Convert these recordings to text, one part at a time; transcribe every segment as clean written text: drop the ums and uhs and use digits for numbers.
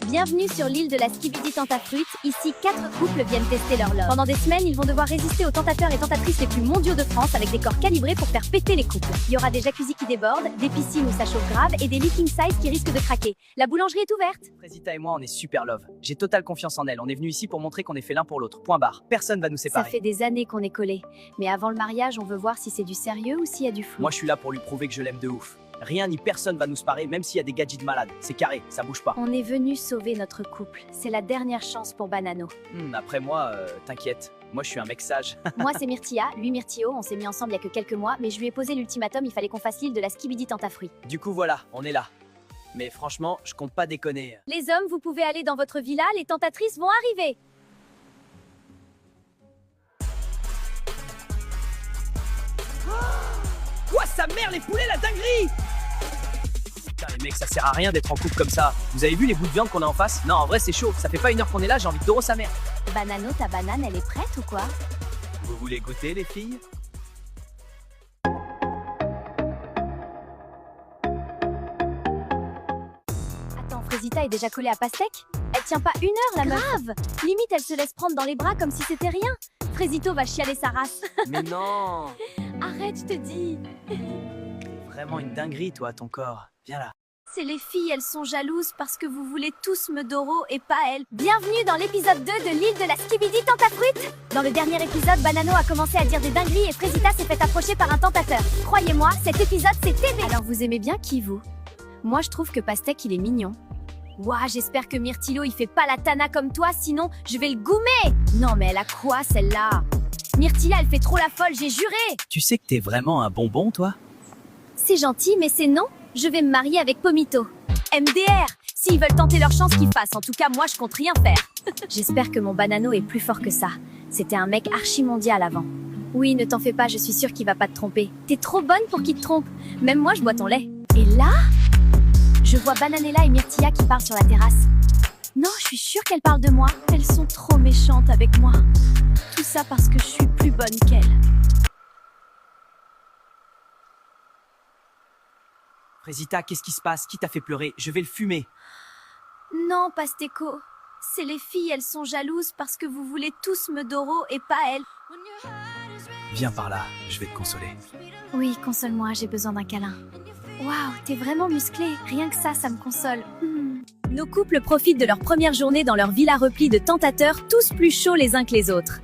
Bienvenue sur l'île de la Skibidi Tentafruit. Ici, 4 couples viennent tester leur love. Pendant des semaines, ils vont devoir résister aux tentateurs et tentatrices les plus mondiaux de France avec des corps calibrés pour faire péter les couples. Il y aura des jacuzzis qui débordent, des piscines où ça chauffe grave et des lits king size qui risquent de craquer. La boulangerie est ouverte. Frésita et moi, on est super love. J'ai totale confiance en elle. On est venus ici pour montrer qu'on est fait l'un pour l'autre. Point barre. Personne va nous Ça séparer. fait des années qu'on est collés. Mais avant le mariage, on veut voir si c'est du sérieux ou s'il y a du flou. Moi, je suis là pour lui prouver que je l'aime de ouf. Rien ni personne va nous séparer, même s'il y a des gadgets malades. C'est carré, ça bouge pas. On est venu sauver notre couple. C'est la dernière chance pour Banano. Après moi, t'inquiète. Moi, je suis un mec sage. Moi, c'est Myrtilla, lui Myrtio. On s'est mis ensemble il y a que quelques mois, mais je lui ai posé l'ultimatum, il fallait qu'on fasse l'île de la Skibidi Tentafruit. Du coup, voilà, on est là. Mais franchement, je compte pas déconner. Les hommes, vous pouvez aller dans votre villa, les tentatrices vont arriver. Quoi, sa mère, les poulets, la dinguerie! Putain, les mecs, ça sert à rien d'être en couple comme ça. Vous avez vu les bouts de viande qu'on a en face? Non, en vrai, c'est chaud. Ça fait pas une heure qu'on est là, j'ai envie de doro sa mère. Banano, ta banane, elle est prête ou quoi? Vous voulez goûter, les filles? Attends, Frésita est déjà collée à Pastèque? Elle tient pas une heure, la meuf. Grave. Limite, elle se laisse prendre dans les bras comme si c'était rien. Frésito va chialer sa race. Mais non! Arrête, je te dis. Vraiment une dinguerie, toi, ton corps. Viens là. C'est les filles, elles sont jalouses parce que vous voulez tous me doro et pas elles. Bienvenue dans l'épisode 2 de l'île de la Skibidi Tentafruit. Dans le dernier épisode, Banano a commencé à dire des dingueries et Frésita s'est fait approcher par un tentateur. Croyez-moi, cet épisode c'est TV. Alors vous aimez bien qui, vous? Moi je trouve que Pastèque il est mignon. Ouah, j'espère que Myrtilo il fait pas la tana comme toi, sinon je vais le goumer. Non mais elle a quoi celle-là? Myrtilla elle fait trop la folle, j'ai juré. Tu sais que t'es vraiment un bonbon, toi? C'est gentil mais c'est non. Je vais me marier avec Pomito. MDR. S'ils veulent tenter leur chance, qu'ils fassent. En tout cas, moi, je compte rien faire. J'espère que mon Banano est plus fort que ça. C'était un mec archi-mondial avant. Oui, ne t'en fais pas, je suis sûre qu'il va pas te tromper. T'es trop bonne pour qu'il te trompe. Même moi, je bois ton lait. Et là, je vois Bananella et Myrtilla qui parlent sur la terrasse. Non, je suis sûre qu'elles parlent de moi. Elles sont trop méchantes avec moi. Tout ça parce que je suis plus bonne qu'elles. Frésita, qu'est-ce qui se passe? Qui t'a fait pleurer? Je vais le fumer. Non, Pasteco. C'est les filles, elles sont jalouses parce que vous voulez tous me doro et pas elles. Viens par là, je vais te consoler. Oui, console-moi, j'ai besoin d'un câlin. Waouh, t'es vraiment musclé. Rien que ça me console. Nos couples profitent de leur première journée dans leur villa replie de tentateurs, tous plus chauds les uns que les autres.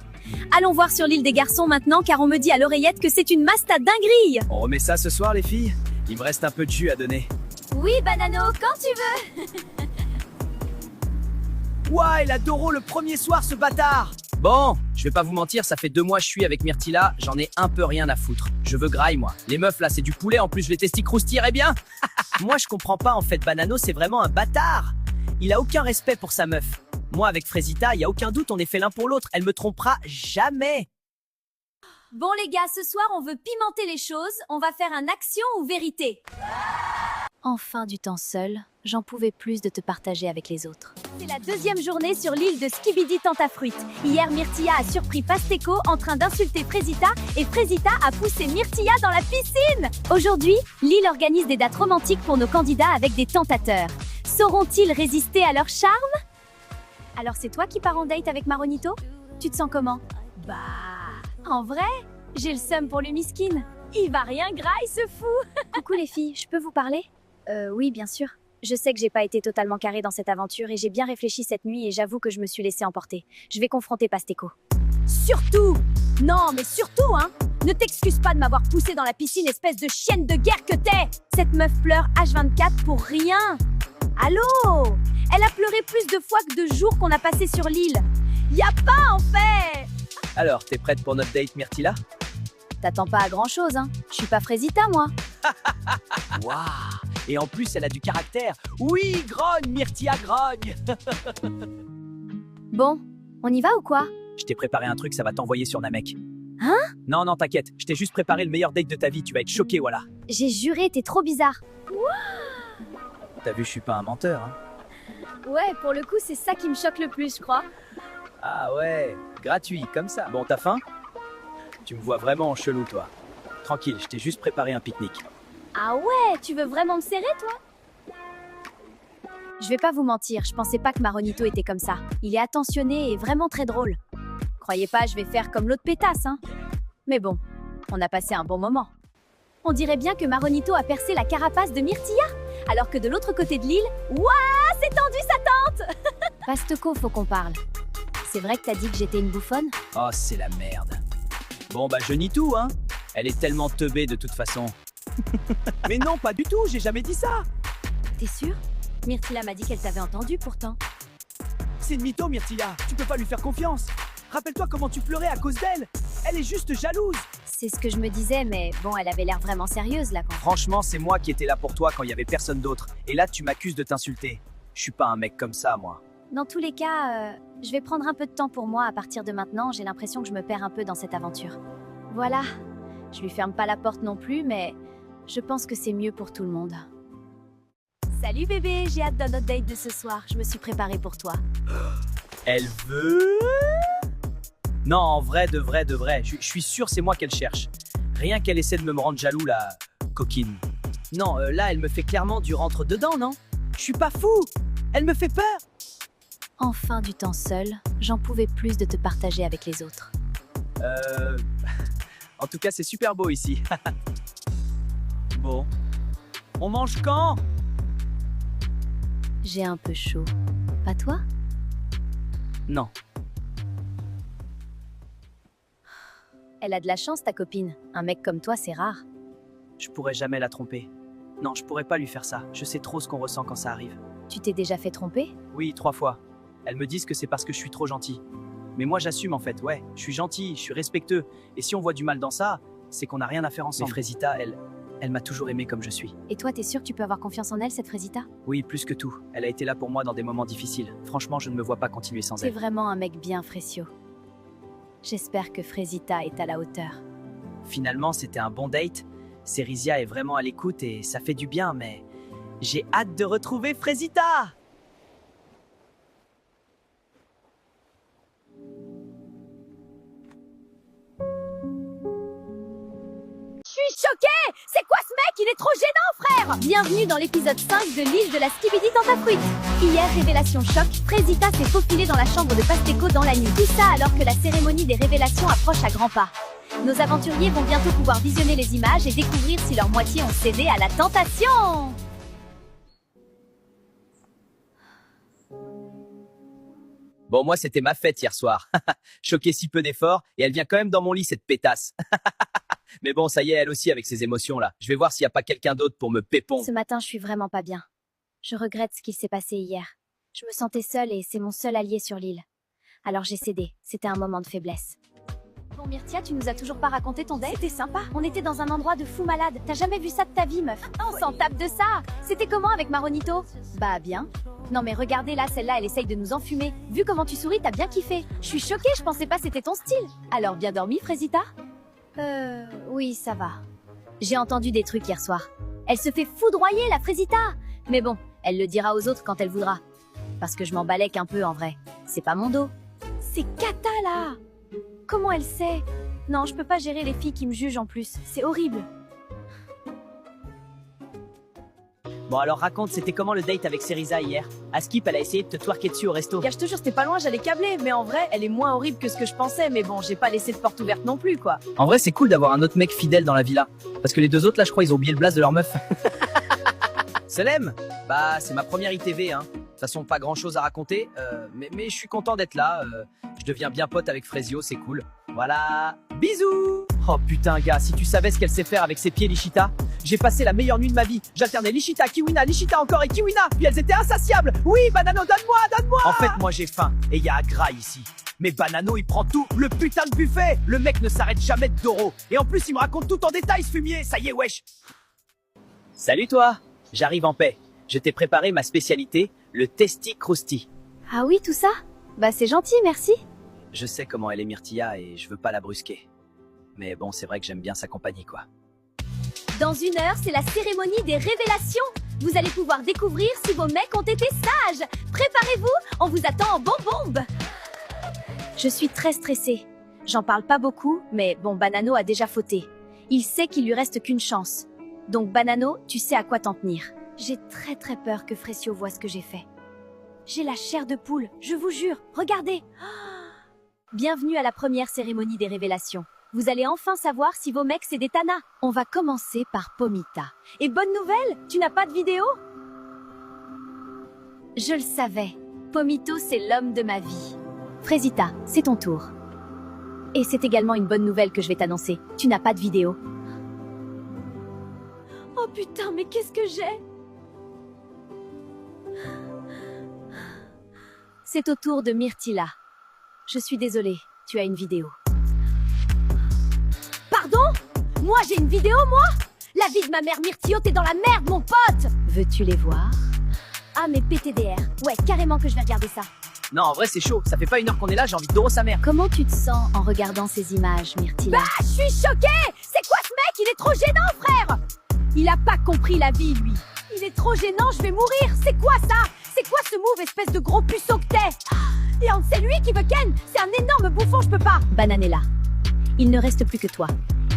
Allons voir sur l'île des garçons maintenant, car on me dit à l'oreillette que c'est une masta dinguerie. On remet ça ce soir, les filles? Il me reste un peu de jus à donner. Oui, Banano, quand tu veux. Ouah, il a Doro le premier soir, ce bâtard! Bon, je vais pas vous mentir, ça fait 2 mois que je suis avec Myrtilla, j'en ai un peu rien à foutre. Je veux graille, moi. Les meufs, là, c'est du poulet, en plus je les testis croustilleraient bien. Moi, je comprends pas, en fait, Banano, c'est vraiment un bâtard. Il a aucun respect pour sa meuf. Moi, avec Frésita, y a aucun doute, on est fait l'un pour l'autre. Elle me trompera jamais. Bon les gars, ce soir on veut pimenter les choses, on va faire un action ou vérité. Enfin du temps seul, j'en pouvais plus de te partager avec les autres. C'est la 2e journée sur l'île de Skibidi Tentafruit. Hier, Myrtilla a surpris Pasteco en train d'insulter Frésita et Frésita a poussé Myrtilla dans la piscine. Aujourd'hui, l'île organise des dates romantiques pour nos candidats avec des tentateurs. Sauront-ils résister à leur charme? Alors c'est toi qui pars en date avec Maronito? Tu te sens comment? Bah... En vrai, j'ai le seum pour le miskin. Il va rien graille, ce fou. Coucou les filles, je peux vous parler? Oui, bien sûr. Je sais que j'ai pas été totalement carrée dans cette aventure et j'ai bien réfléchi cette nuit et j'avoue que je me suis laissée emporter. Je vais confronter Pasteco. Surtout! Non, mais surtout, hein! Ne t'excuse pas de m'avoir poussée dans la piscine, espèce de chienne de guerre que t'es! Cette meuf pleure H24 pour rien! Allô? Elle a pleuré plus de fois que de jours qu'on a passé sur l'île. Y a pas, en fait! Alors, t'es prête pour notre date, Myrtilla? T'attends pas à grand-chose, hein. Je suis pas Frésita, moi. Waouh! Et en plus, elle a du caractère. Oui, grogne, Myrtilla, grogne! Bon, on y va ou quoi? Je t'ai préparé un truc, ça va t'envoyer sur Namek. Hein? Non, non, t'inquiète. Je t'ai juste préparé le meilleur date de ta vie. Tu vas être choqué, voilà. J'ai juré, t'es trop bizarre. T'as vu, je suis pas un menteur, hein? Ouais, pour le coup, c'est ça qui me choque le plus, je crois. Ah ouais, gratuit, comme ça. Bon, t'as faim? Tu me vois vraiment en chelou, toi. Tranquille, je t'ai juste préparé un pique-nique. Ah ouais, tu veux vraiment me serrer, toi? Je vais pas vous mentir, je pensais pas que Maronito était comme ça. Il est attentionné et vraiment très drôle. Croyez pas, je vais faire comme l'autre pétasse, hein. Mais bon, on a passé un bon moment. On dirait bien que Maronito a percé la carapace de Myrtilla, alors que de l'autre côté de l'île, ouah, c'est tendu sa tente. Pasteco, faut qu'on parle. C'est vrai que t'as dit que j'étais une bouffonne? Oh, c'est la merde. Bon, bah je nie tout, hein. Elle est tellement teubée de toute façon. Mais non, pas du tout, j'ai jamais dit ça. T'es sûr? Myrtilla m'a dit qu'elle t'avait entendu pourtant. C'est une mytho, Myrtilla, tu peux pas lui faire confiance. Rappelle-toi comment tu pleurais à cause d'elle. Elle est juste jalouse. C'est ce que je me disais, mais bon, elle avait l'air vraiment sérieuse là quand. Franchement, c'est moi qui étais là pour toi quand il y avait personne d'autre. Et là, tu m'accuses de t'insulter. Je suis pas un mec comme ça, moi. Dans tous les cas, je vais prendre un peu de temps pour moi à partir de maintenant. J'ai l'impression que je me perds un peu dans cette aventure. Voilà. Je lui ferme pas la porte non plus, mais je pense que c'est mieux pour tout le monde. Salut bébé, j'ai hâte de notre date de ce soir. Je me suis préparée pour toi. Elle veut... Non, en vrai, de vrai. Je suis sûr c'est moi qu'elle cherche. Rien qu'elle essaie de me rendre jaloux, la coquine. Non, là, elle me fait clairement du rentre-dedans, non? Je suis pas fou. Elle me fait peur. Enfin du temps seul, j'en pouvais plus de te partager avec les autres. En tout cas, c'est super beau ici. Bon. On mange quand? J'ai un peu chaud. Pas toi? Non. Elle a de la chance, ta copine. Un mec comme toi, c'est rare. Je pourrais jamais la tromper. Non, je pourrais pas lui faire ça. Je sais trop ce qu'on ressent quand ça arrive. Tu t'es déjà fait tromper? Oui, 3 fois. Elles me disent que c'est parce que je suis trop gentil. Mais moi, j'assume en fait. Ouais, je suis gentil, je suis respectueux. Et si on voit du mal dans ça, c'est qu'on n'a rien à faire ensemble. Mais Frésita, elle m'a toujours aimé comme je suis. Et toi, t'es sûr que tu peux avoir confiance en elle, cette Frésita? Oui, plus que tout. Elle a été là pour moi dans des moments difficiles. Franchement, je ne me vois pas continuer sans T'es elle. vraiment un mec bien, Frécio. J'espère que Frésita est à la hauteur. Finalement, c'était un bon date. Cérizia est vraiment à l'écoute et ça fait du bien, mais j'ai hâte de retrouver Frésita. Je suis choquée! C'est quoi ce mec? Il est trop gênant, frère! Bienvenue dans l'épisode 5 de l'île de la Skibidi Tentafruit. Hier, révélation choc, Frésita s'est faufilée dans la chambre de Pasteco dans la nuit. Tout ça alors que la cérémonie des révélations approche à grands pas. Nos aventuriers vont bientôt pouvoir visionner les images et découvrir si leur moitié ont cédé à la tentation. Bon, moi, c'était ma fête hier soir. Choqué si peu d'efforts, et elle vient quand même dans mon lit, cette pétasse. Mais bon, ça y est, elle aussi avec ses émotions là. Je vais voir s'il n'y a pas quelqu'un d'autre pour me pépon. Ce matin, je suis vraiment pas bien. Je regrette ce qu'il s'est passé hier. Je me sentais seule et c'est mon seul allié sur l'île. Alors j'ai cédé. C'était un moment de faiblesse. Bon Myrtia, tu nous as toujours pas raconté ton date? C'était sympa. On était dans un endroit de fou malade. T'as jamais vu ça de ta vie, meuf? On s'en tape de ça. C'était comment avec Maronito? Bah bien. Non mais regardez là, celle-là, elle essaye de nous enfumer. Vu comment tu souris, t'as bien kiffé. Je suis choquée, je pensais pas c'était ton style. Alors bien dormi, Frésita? Oui, ça va. J'ai entendu des trucs hier soir. Elle se fait foudroyer, la Frésita. Mais bon, elle le dira aux autres quand elle voudra. Parce que je m'en balèque un peu en vrai. C'est pas mon dos. C'est Kata là. Comment elle sait? Non, je peux pas gérer les filles qui me jugent en plus. C'est horrible. Bon, alors raconte, c'était comment le date avec Cérizia hier? Askip, elle a essayé de te twerker dessus au resto. Gars, je te jure, c'était pas loin, j'allais câbler, mais en vrai, elle est moins horrible que ce que je pensais, mais bon, j'ai pas laissé de porte ouverte non plus, quoi. En vrai, c'est cool d'avoir un autre mec fidèle dans la villa. Parce que les deux autres, là, je crois, ils ont oublié le blaze de leur meuf. Selem, bah, c'est ma première ITV, hein. De toute façon, pas grand chose à raconter, mais je suis content d'être là. Je deviens bien pote avec Frésio, c'est cool. Voilà, bisous. Oh putain, gars, si tu savais ce qu'elle sait faire avec ses pieds, Lichita. J'ai passé la meilleure nuit de ma vie. J'alternais Lichita, Kiwina, Lichita encore et Kiwina. Puis elles étaient insatiables. Oui, Banano, donne-moi. En fait, moi j'ai faim et il y a un gras ici. Mais Banano, il prend tout, le putain de buffet. Le mec ne s'arrête jamais de Doro. Et en plus, il me raconte tout en détail, ce fumier. Ça y est, wesh. Salut toi. J'arrive en paix. Je t'ai préparé ma spécialité, le Testi Crousti. Ah oui, tout ça? Bah c'est gentil, merci. Je sais comment elle est Myrtilla et je veux pas la brusquer. Mais bon, c'est vrai que j'aime bien sa compagnie, quoi. Dans 1 heure, c'est la cérémonie des révélations. Vous allez pouvoir découvrir si vos mecs ont été sages. Préparez-vous, on vous attend en bombe. Je suis très stressée. J'en parle pas beaucoup, mais bon, Banano a déjà fauté. Il sait qu'il lui reste qu'une chance. Donc Banano, tu sais à quoi t'en tenir. J'ai très peur que Frécio voit ce que j'ai fait. J'ai la chair de poule, je vous jure, regardez. Bienvenue à la première cérémonie des révélations. Vous allez enfin savoir si vos mecs c'est des tanas. On va commencer par Pomita. Et bonne nouvelle, tu n'as pas de vidéo? Je le savais. Pomito, c'est l'homme de ma vie. Frésita, c'est ton tour. Et c'est également une bonne nouvelle que je vais t'annoncer. Tu n'as pas de vidéo. Oh putain, mais qu'est-ce que j'ai? C'est au tour de Myrtilla. Je suis désolée, tu as une vidéo. Pardon? Moi, j'ai une vidéo, moi? La vie de ma mère Myrtillo, t'es dans la merde, mon pote! Veux-tu les voir? Ah, mais PTDR. Ouais, carrément que je vais regarder ça. Non, en vrai, c'est chaud. Ça fait pas 1 heure qu'on est là, j'ai envie de doro sa mère. Comment tu te sens en regardant ces images, Myrtilla? Bah, je suis choquée! C'est quoi ce mec? Il est trop gênant, frère! Il a pas compris la vie, lui. Il est trop gênant, je vais mourir! C'est quoi ça? C'est quoi ce move, espèce de gros puceau que t'es? Et c'est lui qui veut Ken! C'est un énorme bouffon, je peux pas! Bananella, il ne reste plus que toi.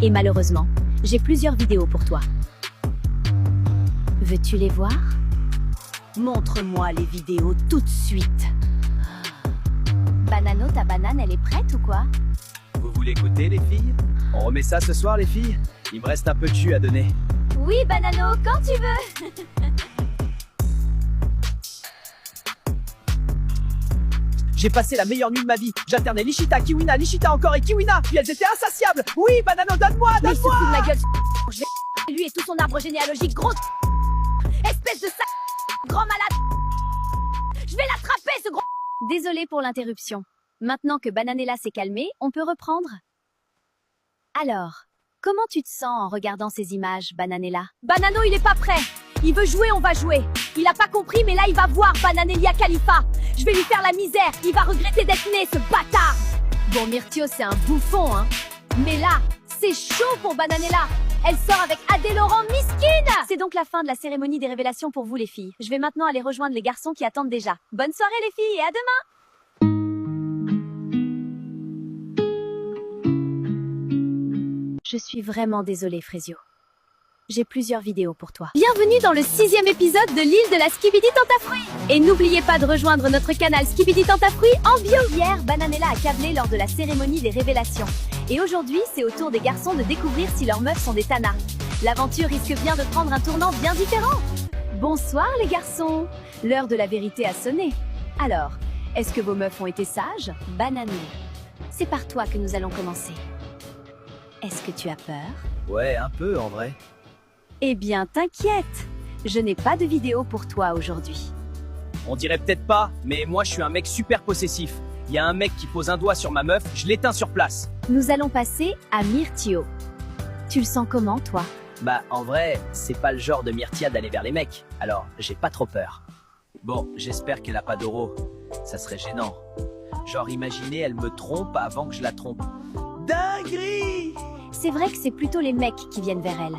Et malheureusement, j'ai plusieurs vidéos pour toi. Veux-tu les voir? Montre-moi les vidéos tout de suite. Banano, ta banane, elle est prête ou quoi? Vous voulez goûter, les filles? On remet ça ce soir, les filles? Il me reste un peu de jus à donner. Oui, Banano, quand tu veux. J'ai passé la meilleure nuit de ma vie. J'alternais Nishita, Kiwina, Nishita encore et Kiwina. Puis elles étaient insatiables. Oui, Banano, donne-moi, Mais il se donne-moi. fout de ma gueule. Je vais lui et tout son arbre généalogique, gros. Espèce de sac. Grand malade. Je vais l'attraper, ce gros. Désolée pour l'interruption. Maintenant que Bananella s'est calmée, on peut reprendre? Alors, comment tu te sens en regardant ces images, Bananella? Banano, il est pas prêt. Il veut jouer, on va jouer. Il a pas compris, mais là, il va voir Bananelia Khalifa. Je vais lui faire la misère. Il va regretter d'être né, ce bâtard. Bon, Myrtio, c'est un bouffon, hein. Mais là, c'est chaud pour Bananella. Elle sort avec Adèle Laurent, miskine. C'est donc la fin de la cérémonie des révélations pour vous les filles. Je vais maintenant aller rejoindre les garçons qui attendent déjà. Bonne soirée les filles et à demain. Je suis vraiment désolée, Frésio. J'ai plusieurs vidéos pour toi. Bienvenue dans le 6e épisode de l'île de la Skibidi Tentafruit. Et n'oubliez pas de rejoindre notre canal Skibidi Tentafruit en bio. Hier, Bananella a câblé lors de la cérémonie des révélations. Et aujourd'hui, c'est au tour des garçons de découvrir si leurs meufs sont des tanas. L'aventure risque bien de prendre un tournant bien différent. Bonsoir les garçons. L'heure de la vérité a sonné. Alors, est-ce que vos meufs ont été sages? Banano, c'est par toi que nous allons commencer. Est-ce que tu as peur? Ouais, un peu, en vrai. Eh bien, t'inquiète. Je n'ai pas de vidéo pour toi aujourd'hui. On dirait peut-être pas, mais moi, je suis un mec super possessif. Il y a un mec qui pose un doigt sur ma meuf, je l'éteins sur place. Nous allons passer à Myrtio. Tu le sens comment, toi? Bah, en vrai, c'est pas le genre de Myrtia d'aller vers les mecs, alors j'ai pas trop peur. Bon, j'espère qu'elle a pas d'oro. Ça serait gênant. Genre, imaginez, elle me trompe avant que je la trompe. Dinguerie. C'est vrai que c'est plutôt les mecs qui viennent vers elle.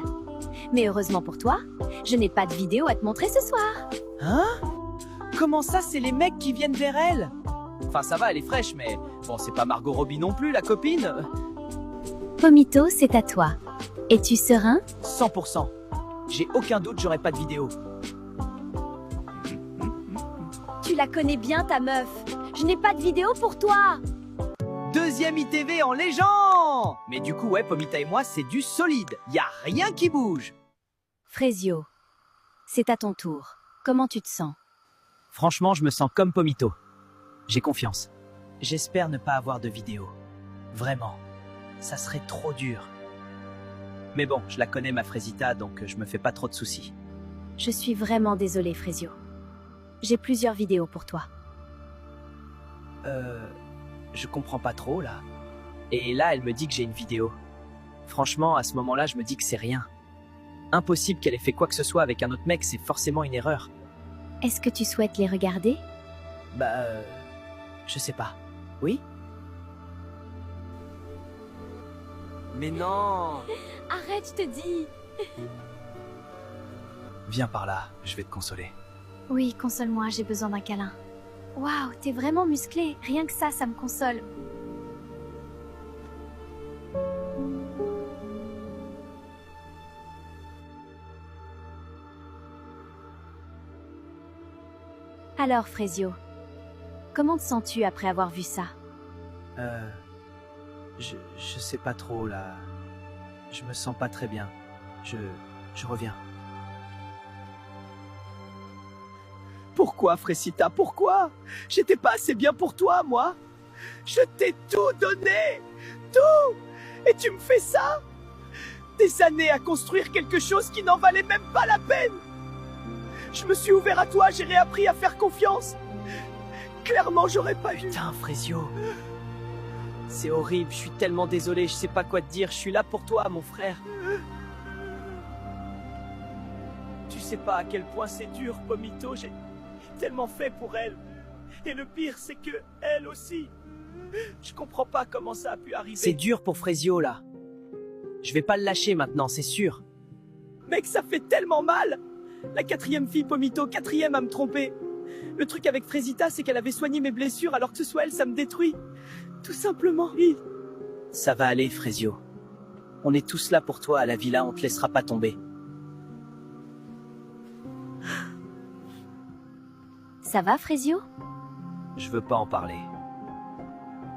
Mais heureusement pour toi, je n'ai pas de vidéo à te montrer ce soir. Hein? Comment ça, c'est les mecs qui viennent vers elle? Enfin, ça va, elle est fraîche, mais bon, c'est pas Margot Robbie non plus, la copine. Pomito, c'est à toi. Es-tu serein? 100%. J'ai aucun doute, j'aurai pas de vidéo. Tu la connais bien, ta meuf. Je n'ai pas de vidéo pour toi. Deuxième ITV en légende. Mais du coup, ouais, Pomita et moi, c'est du solide. Y a rien qui bouge. Frésio, c'est à ton tour. Comment tu te sens? Franchement, je me sens comme Pomito. J'ai confiance. J'espère ne pas avoir de vidéo. Vraiment. Ça serait trop dur. Mais bon, je la connais, ma Frésita, donc je me fais pas trop de soucis. Je suis vraiment désolée, Frésio. J'ai plusieurs vidéos pour toi. Je comprends pas trop, là. Et là, elle me dit que j'ai une vidéo. Franchement, à ce moment-là, je me dis que c'est rien. Impossible qu'elle ait fait quoi que ce soit avec un autre mec, c'est forcément une erreur. Est-ce que tu souhaites les regarder? Bah, je sais pas. Oui? Mais non! Arrête, je te dis. Viens par là, je vais te consoler. Oui, console-moi, j'ai besoin d'un câlin. Waouh, t'es vraiment musclé. Rien que ça me console. Alors, Frésio, comment te sens-tu après avoir vu ça? Je sais pas trop, là. Je me sens pas très bien. Je reviens. Pourquoi, Frésita, pourquoi? J'étais pas assez bien pour toi, moi. Je t'ai tout donné. Tout. Et tu me fais ça? Des années à construire quelque chose qui n'en valait même pas la peine. Je me suis ouvert à toi, j'ai réappris à faire confiance. Clairement, j'aurais pas eu... Putain, Frésio. C'est horrible, je suis tellement désolé, je sais pas quoi te dire. Je suis là pour toi, mon frère. Tu sais pas à quel point c'est dur, Pomito. J'ai tellement fait pour elle. Et le pire, c'est que elle aussi. Je comprends pas comment ça a pu arriver. C'est dur pour Frésio, là. Je vais pas le lâcher maintenant, c'est sûr. Mec, ça fait tellement mal. La 4e fille, Pomito, 4e à me tromper. Le truc avec Frésita, c'est qu'elle avait soigné mes blessures, alors que ce soit elle, ça me détruit. Tout simplement. Ça va aller, Frésio. On est tous là pour toi à la villa, on te laissera pas tomber. Ça va, Frésio? Je veux pas en parler.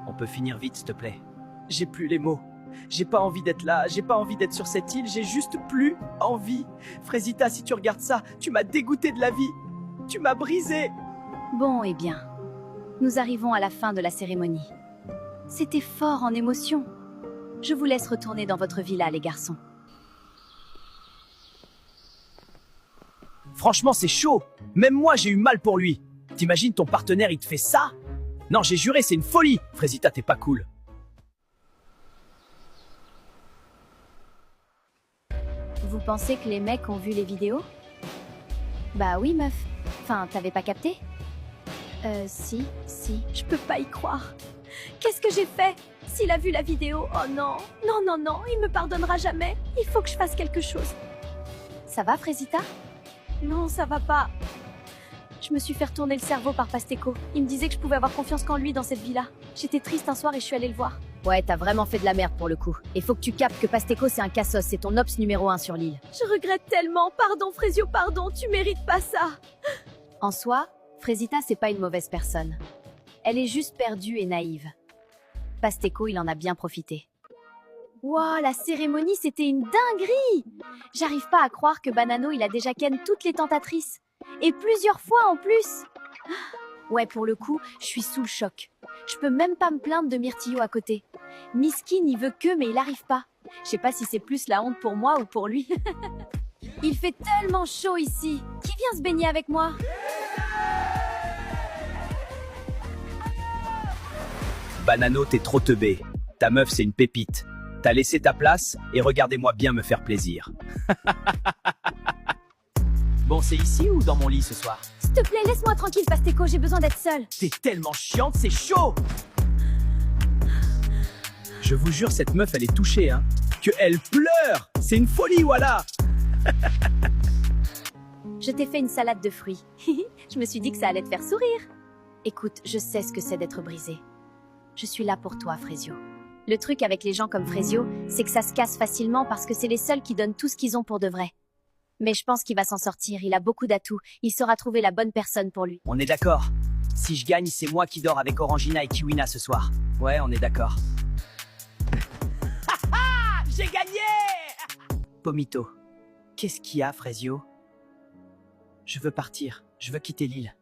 On peut finir vite, s'il te plaît. J'ai plus les mots. J'ai pas envie d'être là, j'ai pas envie d'être sur cette île, j'ai juste plus envie. Frésita, si tu regardes ça, tu m'as dégoûté de la vie. Tu m'as brisé. Bon, eh bien, nous arrivons à la fin de la cérémonie. C'était fort en émotion. Je vous laisse retourner dans votre villa, les garçons. Franchement, c'est chaud. Même moi, j'ai eu mal pour lui. T'imagines ton partenaire, il te fait ça? Non, j'ai juré, c'est une folie. Frésita, t'es pas cool. Vous pensez que les mecs ont vu les vidéos? Bah oui, meuf. Enfin, t'avais pas capté? Si. Je peux pas y croire. Qu'est-ce que j'ai fait? S'il a vu la vidéo, oh non. Non, il me pardonnera jamais. Il faut que je fasse quelque chose. Ça va, Frésita? Non, ça va pas. Je me suis fait retourner le cerveau par Pasteco. Il me disait que je pouvais avoir confiance qu'en lui dans cette villa. J'étais triste un soir et je suis allée le voir. Ouais, t'as vraiment fait de la merde pour le coup. Et faut que tu captes que Pasteco, c'est un cassos, c'est ton ops numéro 1 sur l'île. Je regrette tellement. Pardon, Frésio, pardon. Tu mérites pas ça. En soi, Frésita, c'est pas une mauvaise personne. Elle est juste perdue et naïve. Pasteco, il en a bien profité. Wow, la cérémonie, c'était une dinguerie! J'arrive pas à croire que Banano, il a déjà ken toutes les tentatrices. Et plusieurs fois en plus! Ouais, pour le coup, je suis sous le choc. Je peux même pas me plaindre de Myrtillo à côté. Miskin, il veut que, mais il arrive pas. Je sais pas si c'est plus la honte pour moi ou pour lui. Il fait tellement chaud ici. Qui vient se baigner avec moi? Banano, t'es trop teubé. Ta meuf, c'est une pépite. T'as laissé ta place et regardez-moi bien me faire plaisir. Bon, c'est ici ou dans mon lit ce soir? S'il te plaît, laisse-moi tranquille, Pasteco. J'ai besoin d'être seule. T'es tellement chiante, c'est chaud! Je vous jure, cette meuf, elle est touchée, hein. Que elle pleure! C'est une folie, voilà! Je t'ai fait une salade de fruits. Je me suis dit que ça allait te faire sourire. Écoute, je sais ce que c'est d'être brisé. Je suis là pour toi, Frésio. Le truc avec les gens comme Frésio, c'est que ça se casse facilement parce que c'est les seuls qui donnent tout ce qu'ils ont pour de vrai. Mais je pense qu'il va s'en sortir, il a beaucoup d'atouts, il saura trouver la bonne personne pour lui. On est d'accord. Si je gagne, c'est moi qui dors avec Orangina et Kiwina ce soir. Ouais, on est d'accord. J'ai gagné! Pomito, qu'est-ce qu'il y a, Frésio? Je veux partir, je veux quitter l'île.